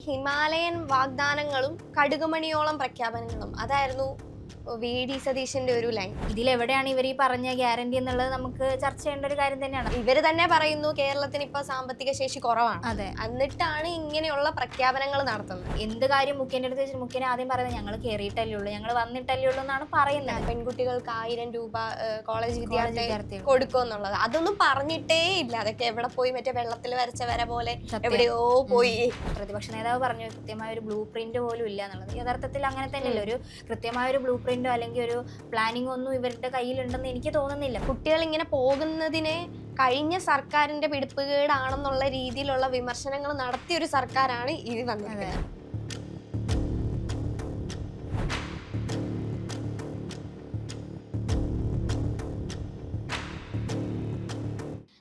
Himalayan വാഗ്ദാനങ്ങളും കടുകുമണിയോളം പ്രഖ്യാപനങ്ങളും അതായിരുന്നു VD. സതീശന്റെ ഒരു ലൈൻ. ഇതിലെവിടെയാണ് ഇവർ ഈ പറഞ്ഞ ഗ്യാരണ്ടി എന്നുള്ളത് നമുക്ക് ചർച്ച ചെയ്യേണ്ട ഒരു കാര്യം തന്നെയാണ്. ഇവര് തന്നെ പറയുന്നു കേരളത്തിന് ഇപ്പൊ സാമ്പത്തിക ശേഷി കുറവാണ്. അതെ, എന്നിട്ടാണ് ഇങ്ങനെയുള്ള പ്രഖ്യാപനങ്ങൾ നടത്തുന്നത്. എന്ത് കാര്യം മുഖ്യന്റെ അടുത്ത് വെച്ചിട്ട് മുഖ്യനെ ആദ്യം പറയുന്നത് ഞങ്ങൾ കയറിയിട്ടല്ലേ ഉള്ളൂ, ഞങ്ങൾ വന്നിട്ടല്ലേ ഉള്ളൂ എന്നാണ് പറയുന്നത്. പെൺകുട്ടികൾക്ക് 1000 രൂപ കോളേജ് വിദ്യാർത്ഥി കൊടുക്കുമെന്നുള്ളത് അതൊന്നും പറഞ്ഞിട്ടേ ഇല്ല. അതൊക്കെ എവിടെ പോയി, മറ്റേ വെള്ളത്തിൽ വരച്ച വര പോലെ എവിടെയോ പോയി. പ്രതിപക്ഷ നേതാവ് പറഞ്ഞു കൃത്യമായ ഒരു ബ്ലൂ പ്രിന്റ് പോലും ഇല്ല എന്നുള്ളത്. യഥാർത്ഥത്തിൽ അങ്ങനെ തന്നെയല്ല. ഒരു കൃത്യമായ ഒരു ബ്ലൂ പ്രിന്റോ അല്ലെങ്കിൽ ഒരു പ്ലാനിങ്ങോ ഒന്നും ഇവരുടെ കയ്യിലുണ്ടെന്ന് എനിക്ക് തോന്നുന്നില്ല. കുട്ടികൾ ഇങ്ങനെ പോകുന്നതിനെ കഴിഞ്ഞ സർക്കാരിന്റെ പിടിപ്പുകേടാണെന്നുള്ള രീതിയിലുള്ള വിമർശനങ്ങൾ നടത്തിയ ഒരു സർക്കാരാണ് ഇത് വന്നത്.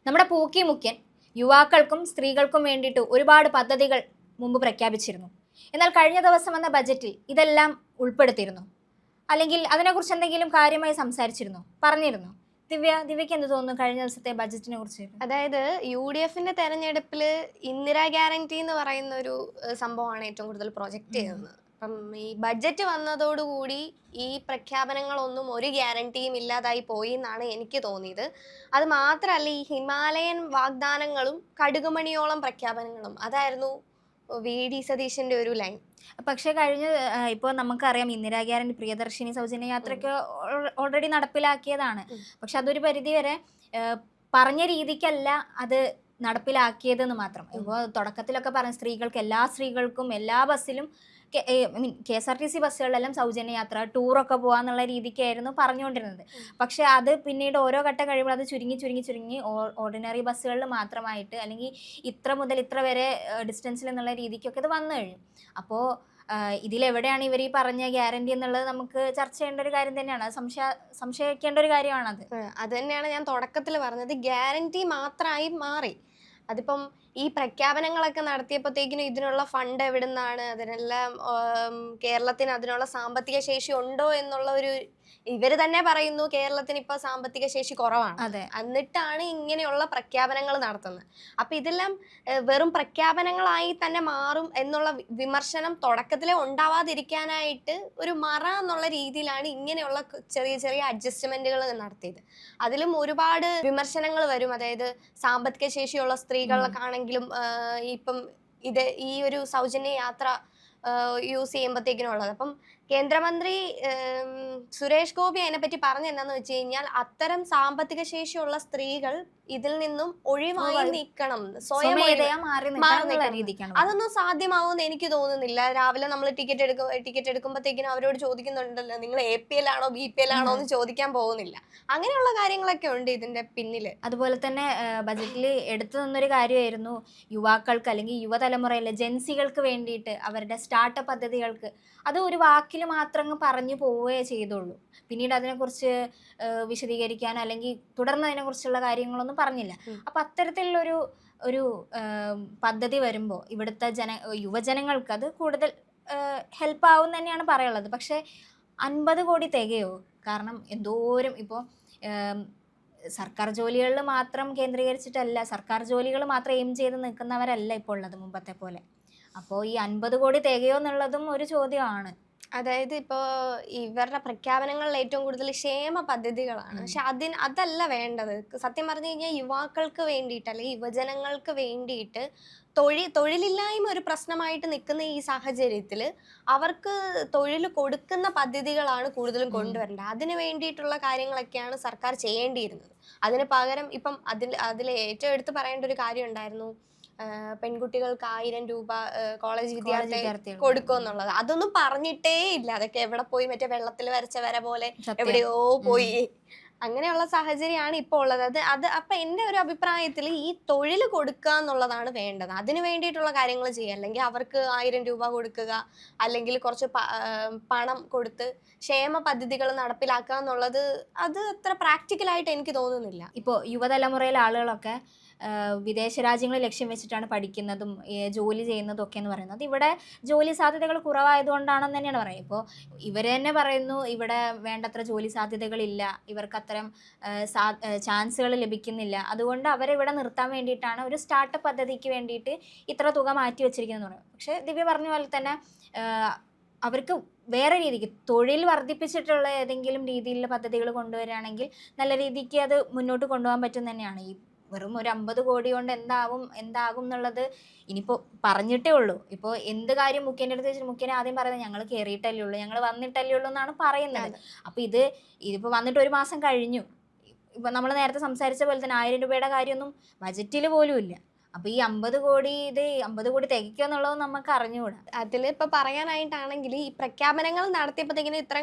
നമ്മുടെ പൂക്കി മുഖ്യൻ യുവാക്കൾക്കും സ്ത്രീകൾക്കും വേണ്ടിയിട്ട് ഒരുപാട് പദ്ധതികൾ മുമ്പ് പ്രഖ്യാപിച്ചിരുന്നു. എന്നാൽ കഴിഞ്ഞ ദിവസം വന്ന ബജറ്റിൽ ഇതെല്ലാം ഉൾപ്പെടുത്തിയിരുന്നു, അല്ലെങ്കിൽ അതിനെക്കുറിച്ച് എന്തെങ്കിലും കാര്യമായി സംസാരിച്ചിരുന്നു, പറഞ്ഞിരുന്നു? ദിവ്യക്ക് എന്ത് തോന്നുന്നു കഴിഞ്ഞ ദിവസത്തെ ബജറ്റിനെ കുറിച്ച്? അതായത് UDFന്റെ തെരഞ്ഞെടുപ്പില് ഇന്ദിരാ ഗ്യാരണ്ടി എന്ന് പറയുന്ന ഒരു സംഭവമാണ് ഏറ്റവും കൂടുതൽ പ്രൊജക്ട് ചെയ്യുന്നത്. അപ്പം ഈ ബഡ്ജറ്റ് വന്നതോടുകൂടി ഈ പ്രഖ്യാപനങ്ങളൊന്നും ഒരു ഗ്യാരണ്ടിയും ഇല്ലാതായി പോയി എന്നാണ് എനിക്ക് തോന്നിയത്. അത് മാത്രമല്ല, ഈ ഹിമാലയൻ വാഗ്ദാനങ്ങളും കടുകുമണിയോളം പ്രഖ്യാപനങ്ങളും അതായിരുന്നു വി.ഡി. സതീശന്റെ ഒരു ലൈൻ. പക്ഷെ ഇപ്പോൾ നമുക്കറിയാം ഇന്ദിരാ ഗ്യാരണ്ടി പ്രിയദർശിനി സൗജന്യ യാത്രയ്ക്ക് ഓൾറെഡി നടപ്പിലാക്കിയതാണ്. പക്ഷെ അതൊരു പരിധിവരെ പറഞ്ഞ രീതിക്കല്ല അത് നടപ്പിലാക്കിയതെന്ന് മാത്രം. ഇപ്പോൾ തുടക്കത്തിലൊക്കെ പറഞ്ഞ എല്ലാ സ്ത്രീകൾക്കും എല്ലാ ബസ്സിലും KSRTC ബസ്സുകളിലെല്ലാം സൗജന്യ യാത്ര, ടൂറൊക്കെ പോകാന്നുള്ള രീതിക്കായിരുന്നു പറഞ്ഞുകൊണ്ടിരുന്നത്. പക്ഷെ അത് പിന്നീട് ഓരോ ഘട്ടം കഴിയുമ്പോൾ അത് ചുരുങ്ങി ഓർഡിനറി ബസ്സുകളിൽ മാത്രമായിട്ട്, അല്ലെങ്കിൽ ഇത്ര മുതൽ ഇത്ര വരെ ഡിസ്റ്റൻസിൽ എന്നുള്ള രീതിക്കൊക്കെ ഇത് വന്നു കഴിഞ്ഞു. അപ്പോൾ ഇതിലെവിടെയാണ് ഇവർ ഈ പറഞ്ഞ ഗ്യാരണ്ടി എന്നുള്ളത് നമുക്ക് ചർച്ച ചെയ്യേണ്ട ഒരു കാര്യം തന്നെയാണ്. സംശയിക്കേണ്ട ഒരു കാര്യമാണത്. അത് തന്നെയാണ് ഞാൻ തുടക്കത്തിൽ പറഞ്ഞത്. ഗ്യാരണ്ടി മാത്രമായി മാറി. അതിപ്പം ഈ പ്രഖ്യാപനങ്ങളൊക്കെ നടത്തിയപ്പോഴത്തേക്കിനും ഇതിനുള്ള ഫണ്ട് എവിടുന്നാണ്, അതിനെല്ലാം കേരളത്തിന് അതിനുള്ള സാമ്പത്തിക ശേഷി ഉണ്ടോ എന്നുള്ള ഒരു ഇവര് തന്നെ പറയുന്നു കേരളത്തിന് ഇപ്പൊ സാമ്പത്തിക ശേഷി കുറവാണ്. എന്നിട്ടാണ് ഇങ്ങനെയുള്ള പ്രഖ്യാപനങ്ങൾ നടത്തുന്നത്. അപ്പൊ ഇതെല്ലാം വെറും പ്രഖ്യാപനങ്ങളായി തന്നെ മാറും എന്നുള്ള വിമർശനം തുടക്കത്തിലെ ഉണ്ടാവാതിരിക്കാനായിട്ട് ഒരു മറ എന്നുള്ള രീതിയിലാണ് ഇങ്ങനെയുള്ള ചെറിയ ചെറിയ അഡ്ജസ്റ്റ്മെന്റുകൾ നടത്തിയത്. അതിലും ഒരുപാട് വിമർശനങ്ങൾ വരും. അതായത് സാമ്പത്തിക ശേഷിയുള്ള സ്ത്രീകൾക്കാണെങ്കിലും ഇപ്പം ഈ ഒരു സൗജന്യ യാത്ര യൂസ് ചെയ്യുമ്പോഴത്തേക്കിനുള്ളത്. അപ്പം കേന്ദ്രമന്ത്രി സുരേഷ് ഗോപി അതിനെപ്പറ്റി പറഞ്ഞെന്താന്ന് വെച്ച് കഴിഞ്ഞാൽ, അത്തരം സാമ്പത്തിക ശേഷിയുള്ള സ്ത്രീകൾ ഇതിൽ നിന്നും ഒഴിവായി നിൽക്കണം, സ്വയം അതൊന്നും സാധ്യമാവുമെന്ന് എനിക്ക് തോന്നുന്നില്ല. രാവിലെ നമ്മൾ ടിക്കറ്റ് എടുക്കുമ്പോഴത്തേക്കിനും അവരോട് ചോദിക്കുന്നുണ്ടല്ലോ, നിങ്ങൾ APL ആണോ BPL ആണോ എന്ന് ചോദിക്കാൻ പോകുന്നില്ല. അങ്ങനെയുള്ള കാര്യങ്ങളൊക്കെ ഉണ്ട് ഇതിന്റെ പിന്നില്. അതുപോലെ തന്നെ ബജറ്റിൽ എടുത്തു നിന്നൊരു കാര്യമായിരുന്നു യുവാക്കൾക്ക് അല്ലെങ്കിൽ യുവതലമുറയിലെ ജെൻസികൾക്ക് വേണ്ടിയിട്ട് അവരുടെ സ്റ്റാർട്ടപ്പ് പദ്ധതികൾക്ക്. അത് ഒരു വാക്കിൽ മാത്രം പറഞ്ഞു പോവുകയേ ചെയ്തുള്ളൂ. പിന്നീട് അതിനെക്കുറിച്ച് വിശദീകരിക്കാനോ അല്ലെങ്കിൽ തുടർന്ന് അതിനെക്കുറിച്ചുള്ള കാര്യങ്ങളൊന്നും പറഞ്ഞില്ല. അപ്പം അത്തരത്തിലുള്ളൊരു പദ്ധതി വരുമ്പോൾ ഇവിടുത്തെ യുവജനങ്ങൾക്ക് അത് കൂടുതൽ ഹെൽപ്പ് ആവും തന്നെയാണ് പറയുള്ളത്. പക്ഷേ 50 കോടി തികയോ? കാരണം എന്തോരം ഇപ്പോൾ സർക്കാർ ജോലികളിൽ മാത്രം കേന്ദ്രീകരിച്ചിട്ടല്ല, സർക്കാർ ജോലികൾ മാത്രം എയിം ചെയ്ത് നിൽക്കുന്നവരല്ല ഇപ്പോൾ ഉള്ളത് മുമ്പത്തെ പോലെ. അപ്പോൾ ഈ 50 കോടി തികയോ എന്നുള്ളതും ഒരു ചോദ്യമാണ്. അതായത് ഇപ്പോൾ ഇവരുടെ പ്രഖ്യാപനങ്ങളിൽ ഏറ്റവും കൂടുതൽ ക്ഷേമ പദ്ധതികളാണ്. പക്ഷെ അതല്ല വേണ്ടത്. സത്യം പറഞ്ഞു കഴിഞ്ഞാൽ യുവാക്കൾക്ക് വേണ്ടിയിട്ട് അല്ലെങ്കിൽ യുവജനങ്ങൾക്ക് വേണ്ടിയിട്ട് തൊഴിലില്ലായ്മ ഒരു പ്രശ്നമായിട്ട് നിൽക്കുന്ന ഈ സാഹചര്യത്തിൽ അവർക്ക് തൊഴിൽ കൊടുക്കുന്ന പദ്ധതികളാണ് കൂടുതലും കൊണ്ടുവരേണ്ടത്. അതിന് വേണ്ടിയിട്ടുള്ള കാര്യങ്ങളൊക്കെയാണ് സർക്കാർ ചെയ്യേണ്ടിയിരുന്നത്. അതിന് പകരം ഇപ്പം അതിൽ ഏറ്റവും എടുത്ത് പറയേണ്ട ഒരു കാര്യം ഉണ്ടായിരുന്നു, പെൺകുട്ടികൾക്ക് 1000 രൂപ കോളേജ് വിദ്യാർത്ഥി കൊടുക്കുമെന്നുള്ളത്. അതൊന്നും പറഞ്ഞിട്ടേ ഇല്ല. അതൊക്കെ എവിടെ പോയി, മറ്റേ വെള്ളത്തിൽ വരച്ച വര പോലെ എവിടെയോ പോയി. അങ്ങനെയുള്ള സാഹചര്യമാണ് ഇപ്പോൾ ഉള്ളത്. അപ്പൊ എൻ്റെ ഒരു അഭിപ്രായത്തിൽ ഈ തൊഴിൽ കൊടുക്കുക എന്നുള്ളതാണ് വേണ്ടത്. അതിന് വേണ്ടിയിട്ടുള്ള കാര്യങ്ങൾ ചെയ്യുക. അല്ലെങ്കിൽ അവർക്ക് 1000 രൂപ കൊടുക്കുക, അല്ലെങ്കിൽ കുറച്ച് പണം കൊടുത്ത് ക്ഷേമ പദ്ധതികൾ നടപ്പിലാക്കുക എന്നുള്ളത് അത് അത്ര പ്രാക്ടിക്കലായിട്ട് എനിക്ക് തോന്നുന്നില്ല. ഇപ്പോൾ യുവതലമുറയിലെ ആളുകളൊക്കെ വിദേശ രാജ്യങ്ങളെ ലക്ഷ്യം വെച്ചിട്ടാണ് പഠിക്കുന്നതും ജോലി ചെയ്യുന്നതും ഒക്കെ എന്ന് പറയുന്നത്. ഇവിടെ ജോലി സാധ്യതകൾ കുറവായതുകൊണ്ടാണെന്ന് തന്നെയാണ് പറയുന്നത്. ഇപ്പോൾ ഇവർ തന്നെ പറയുന്നു ഇവിടെ വേണ്ടത്ര ജോലി സാധ്യതകളില്ല, ഇവർക്ക് അത്തരം ചാൻസുകൾ ലഭിക്കുന്നില്ല, അതുകൊണ്ട് അവരെ ഇവിടെ നിർത്താൻ വേണ്ടിയിട്ടാണ് ഒരു സ്റ്റാർട്ടപ്പ് പദ്ധതിക്ക് വേണ്ടിയിട്ട് ഇത്ര തുക മാറ്റി വെച്ചിരിക്കുന്നതെന്ന് പറയുന്നത്. പക്ഷേ ദിവ്യ പറഞ്ഞ പോലെ തന്നെ അവർക്ക് വേറെ രീതിക്ക് തൊഴിൽ വർദ്ധിപ്പിച്ചിട്ടുള്ള ഏതെങ്കിലും രീതിയിലുള്ള പദ്ധതികൾ കൊണ്ടുവരികയാണെങ്കിൽ നല്ല രീതിക്ക് അത് മുന്നോട്ട് കൊണ്ടുപോകാൻ പറ്റും തന്നെയാണ്. ഈ വെറും ഒരു 50 കോടി കൊണ്ട് എന്താകും എന്നുള്ളത് ഇനിയിപ്പോൾ പറഞ്ഞിട്ടേ ഉള്ളൂ. ഇപ്പോൾ എന്ത് കാര്യം മുഖ്യൻ്റെ അടുത്ത് വെച്ചിട്ട് മുഖ്യനെ ആദ്യം പറയുന്നത് ഞങ്ങൾ കയറിയിട്ടല്ലേ ഉള്ളൂ, ഞങ്ങൾ വന്നിട്ടല്ലേ ഉള്ളൂ എന്നാണ് പറയുന്നത്. അപ്പോൾ ഇതിപ്പോൾ വന്നിട്ട് 1 മാസം കഴിഞ്ഞു. ഇപ്പം നമ്മൾ നേരത്തെ സംസാരിച്ച പോലെ തന്നെ 1000 രൂപയുടെ കാര്യമൊന്നും ബജറ്റിൽ പോലും ഇല്ല. അപ്പോൾ ഈ 50 കോടി 50 കോടി തികയ്ക്കുക എന്നുള്ളത് നമുക്ക് അറിഞ്ഞുകൂടാ. അതിലിപ്പോ പറയാനായിട്ടാണെങ്കിൽ ഈ പ്രഖ്യാപനങ്ങൾ നടത്തിയപ്പോഴത്തേക്കിന് ഇത്ര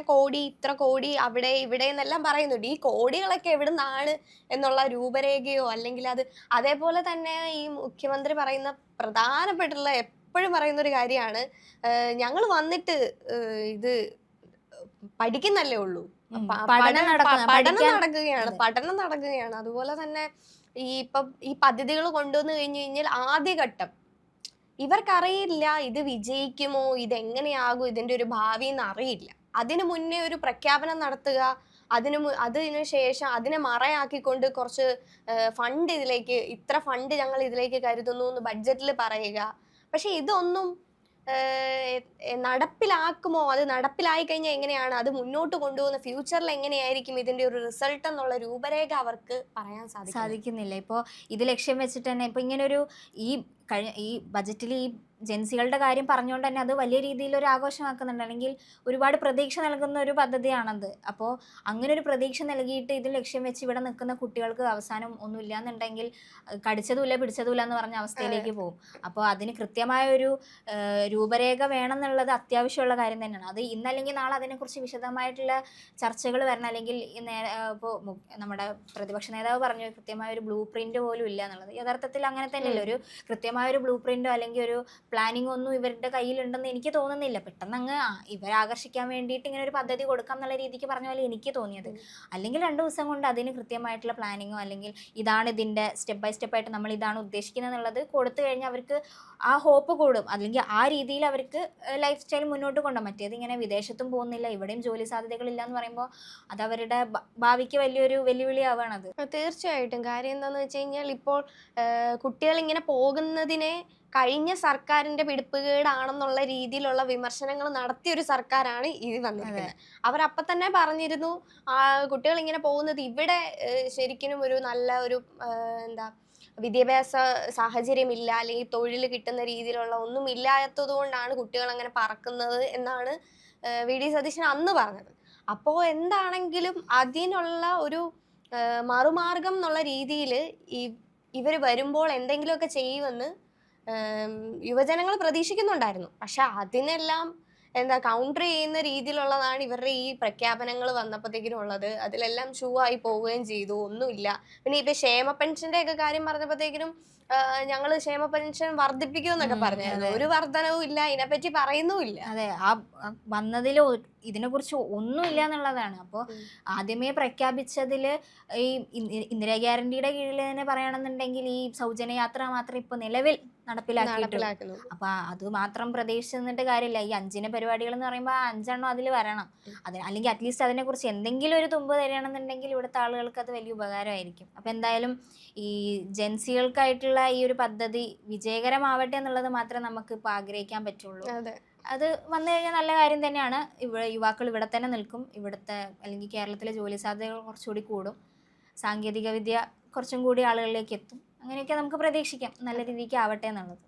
കോടി അവിടെ ഇവിടെ എന്നെല്ലാം പറയുന്നുണ്ട്. ഈ കോടികളൊക്കെ എവിടുന്നാണ് എന്നുള്ള രൂപരേഖയോ അല്ലെങ്കിൽ അതേപോലെ തന്നെ ഈ മുഖ്യമന്ത്രി പറയുന്ന പ്രധാനപ്പെട്ടുള്ള എപ്പോഴും പറയുന്ന ഒരു കാര്യമാണ്, ഞങ്ങൾ വന്നിട്ട് ഇത് പഠിക്കുന്നല്ലേ ഉള്ളൂ, പഠനം നടക്കുകയാണ്. അതുപോലെ തന്നെ ഈ പദ്ധതികൾ കൊണ്ടുവന്നു കഴിഞ്ഞു കഴിഞ്ഞാൽ ആദ്യഘട്ടം ഇവർക്കറിയില്ല ഇത് വിജയിക്കുമോ, ഇതെങ്ങനെയാകും, ഇതിന്റെ ഒരു ഭാവി എന്ന് അറിയില്ല. അതിനു മുന്നേ ഒരു പ്രഖ്യാപനം നടത്തുക, അതിനു ശേഷം അതിനെ മറയാക്കിക്കൊണ്ട് കുറച്ച് ഫണ്ട് ഇത്ര ഫണ്ട് ഞങ്ങൾ ഇതിലേക്ക് കരുതുന്നു എന്ന് ബഡ്ജറ്റിൽ പറയുക. പക്ഷെ ഇതൊന്നും നടപ്പിലാക്കുമോ, അത് നടപ്പിലായി കഴിഞ്ഞാൽ എങ്ങനെയാണ്, അത് മുന്നോട്ട് കൊണ്ടുപോകുന്ന ഫ്യൂച്ചറിൽ എങ്ങനെയായിരിക്കും ഇതിന്റെ ഒരു റിസൾട്ട് എന്നുള്ള രൂപരേഖ അവർക്ക് പറയാൻ സാധിക്കുന്നില്ല. ഇപ്പോൾ ഇത് ലക്ഷ്യം വെച്ചിട്ട് തന്നെ ഇപ്പോൾ ഇങ്ങനൊരു ഈ ബജറ്റിൽ ഈ ജൻസികളുടെ കാര്യം പറഞ്ഞുകൊണ്ട് തന്നെ അത് വലിയ രീതിയിൽ ഒരു ആഘോഷമാക്കുന്നുണ്ട്, അല്ലെങ്കിൽ ഒരുപാട് പ്രതീക്ഷ നൽകുന്ന ഒരു പദ്ധതിയാണത്. അപ്പോൾ അങ്ങനെ ഒരു പ്രതീക്ഷ നൽകിയിട്ട് ഇത് ലക്ഷ്യം വെച്ച് ഇവിടെ നിൽക്കുന്ന കുട്ടികൾക്ക് അവസാനം ഒന്നുമില്ല എന്നുണ്ടെങ്കിൽ കടിച്ചതുമില്ല പിടിച്ചതുമില്ല എന്ന് പറഞ്ഞ അവസ്ഥയിലേക്ക് പോകും. അപ്പോൾ അതിന് കൃത്യമായ ഒരു രൂപരേഖ വേണം എന്നുള്ളത് അത്യാവശ്യമുള്ള കാര്യം തന്നെയാണ്. അത് ഇന്നല്ലെങ്കിൽ നാളെ അതിനെക്കുറിച്ച് വിശദമായിട്ടുള്ള ചർച്ചകൾ വരണം. അല്ലെങ്കിൽ ഇപ്പോൾ നമ്മുടെ പ്രതിപക്ഷ നേതാവ് പറഞ്ഞു കൃത്യമായ ഒരു ബ്ലൂ പ്രിന്റ് പോലും ഇല്ല എന്നുള്ളത്. യഥാർത്ഥത്തിൽ അങ്ങനെ തന്നെയല്ല. ഒരു കൃത്യമായ ഒരു ബ്ലൂ പ്രിന്റോ അല്ലെങ്കിൽ ഒരു പ്ലാനിങ് ഒന്നും ഇവരുടെ കയ്യിലുണ്ടെന്ന് എനിക്ക് തോന്നുന്നില്ല. പെട്ടെന്ന് അങ്ങ് ഇവരെ ആകർഷിക്കാൻ വേണ്ടിയിട്ട് ഇങ്ങനെ ഒരു പദ്ധതി കൊടുക്കാം എന്നുള്ള രീതിക്ക് പറഞ്ഞ പോലെ എനിക്ക് തോന്നിയത്. അല്ലെങ്കിൽ 2 ദിവസം കൊണ്ട് അതിന് കൃത്യമായിട്ടുള്ള പ്ലാനിങ്ങോ അല്ലെങ്കിൽ ഇതാണ് ഇതിൻ്റെ സ്റ്റെപ്പ് ബൈ സ്റ്റെപ്പായിട്ട് നമ്മൾ ഇതാണ് ഉദ്ദേശിക്കുന്നത് എന്നുള്ളത് കൊടുത്തു കഴിഞ്ഞാൽ അവർക്ക് ആ ഹോപ്പ് കൂടും. അല്ലെങ്കിൽ ആ രീതിയിൽ അവർക്ക് ലൈഫ് സ്റ്റൈൽ മുന്നോട്ട് കൊണ്ടുപോകാം. മറ്റേത് ഇങ്ങനെ വിദേശത്തും പോകുന്നില്ല, ഇവിടെയും ജോലി സാധ്യതകളില്ല എന്ന് പറയുമ്പോൾ അത് അവരുടെ ഭാവിക്ക് വലിയൊരു വെല്ലുവിളിയാവുകയാണത്. തീർച്ചയായിട്ടും. കാര്യം എന്താണെന്ന് വെച്ച് കഴിഞ്ഞാൽ ഇപ്പോൾ കുട്ടികൾ ഇങ്ങനെ പോകുന്നതിനെ കഴിഞ്ഞ സർക്കാരിന്റെ പിടിപ്പുകേടാണെന്നുള്ള രീതിയിലുള്ള വിമർശനങ്ങൾ നടത്തിയ ഒരു സർക്കാരാണ് ഇത് വന്നിരിക്കുന്നത്. അവരപ്പൊ തന്നെ പറഞ്ഞിരുന്നു കുട്ടികൾ ഇങ്ങനെ പോകുന്നത് ഇവിടെ ശരിക്കും ഒരു നല്ല ഒരു വിദ്യാഭ്യാസ സാഹചര്യമില്ല, അല്ലെങ്കിൽ തൊഴിൽ കിട്ടുന്ന രീതിയിലുള്ള ഒന്നും ഇല്ലാത്തത് കൊണ്ടാണ് കുട്ടികൾ അങ്ങനെ പറക്കുന്നത് എന്നാണ് വി ഡി സതീശൻ അന്ന് പറഞ്ഞത്. അപ്പോൾ എന്താണെങ്കിലും അതിനുള്ള ഒരു മറുമാർഗം എന്നുള്ള രീതിയിൽ ഇവർ വരുമ്പോൾ എന്തെങ്കിലുമൊക്കെ ചെയ്യുമെന്ന് യുവജനങ്ങൾ പ്രതീക്ഷിക്കുന്നുണ്ടായിരുന്നു. പക്ഷെ അതിനെല്ലാം കൗണ്ടർ ചെയ്യുന്ന രീതിയിലുള്ളതാണ് ഇവരുടെ ഈ പ്രഖ്യാപനങ്ങൾ വന്നപ്പോഴത്തേക്കിനും ഉള്ളത്. അതിലെല്ലാം ഷൂ ആയി പോവുകയും ചെയ്തു, ഒന്നുമില്ല. പിന്നെ ഇപ്പൊ ക്ഷേമ പെൻഷന്റെ ഒക്കെ കാര്യം പറഞ്ഞപ്പോഴത്തേക്കിനും ഞങ്ങൾ ക്ഷേമ പെൻഷൻ വർദ്ധിപ്പിക്കുമെന്നൊക്കെ പറഞ്ഞായിരുന്നു. ഒരു വർധനവും ഇല്ല, ഇതിനെപ്പറ്റി പറയുന്നുമില്ല. അതെ, ആ വന്നതിൽ ഇതിനെക്കുറിച്ച് ഒന്നുമില്ല എന്നുള്ളതാണ്. അപ്പോൾ ആദ്യമേ പ്രഖ്യാപിച്ചതിൽ ഈ ഇന്ദിരാ ഗ്യാരണ്ടിയുടെ കീഴിൽ തന്നെ പറയുകയാണെന്നുണ്ടെങ്കിൽ ഈ സൗജന്യ യാത്ര മാത്രം ഇപ്പോൾ നിലവിൽ നടപ്പിലാക്കിയിട്ടുള്ളൂ. അപ്പൊ അത് മാത്രം പ്രതീക്ഷിച്ച് നിന്നിട്ട് കാര്യമില്ല. ഈ 5 പരിപാടികൾ എന്ന് പറയുമ്പോൾ 5 എണ്ണം അതിൽ വരണം. അല്ലെങ്കിൽ അറ്റ്ലീസ്റ്റ് അതിനെക്കുറിച്ച് എന്തെങ്കിലും ഒരു തുമ്പ് തരികയാണെന്നുണ്ടെങ്കിൽ ഇവിടുത്തെ ആളുകൾക്ക് അത് വലിയ ഉപകാരമായിരിക്കും. അപ്പൊ എന്തായാലും ഈ ജൻസികൾക്കായിട്ടുള്ള ഈ ഒരു പദ്ധതി വിജയകരമാവട്ടെ എന്നുള്ളത് മാത്രമേ നമുക്ക് ഇപ്പോൾ ആഗ്രഹിക്കാൻ പറ്റുള്ളൂ. അത് വന്നു കഴിഞ്ഞാൽ നല്ല കാര്യം തന്നെയാണ്. യുവാക്കൾ ഇവിടെ തന്നെ നിൽക്കും. ഇവിടുത്തെ അല്ലെങ്കിൽ കേരളത്തിലെ ജോലി സാധ്യതകൾ കുറച്ചുകൂടി കൂടും. സാങ്കേതിക വിദ്യ കുറച്ചും കൂടി ആളുകളിലേക്ക് എത്തും. അങ്ങനെയൊക്കെ നമുക്ക് പ്രതീക്ഷിക്കാം നല്ല രീതിക്ക് ആവട്ടെ എന്നുള്ളത്.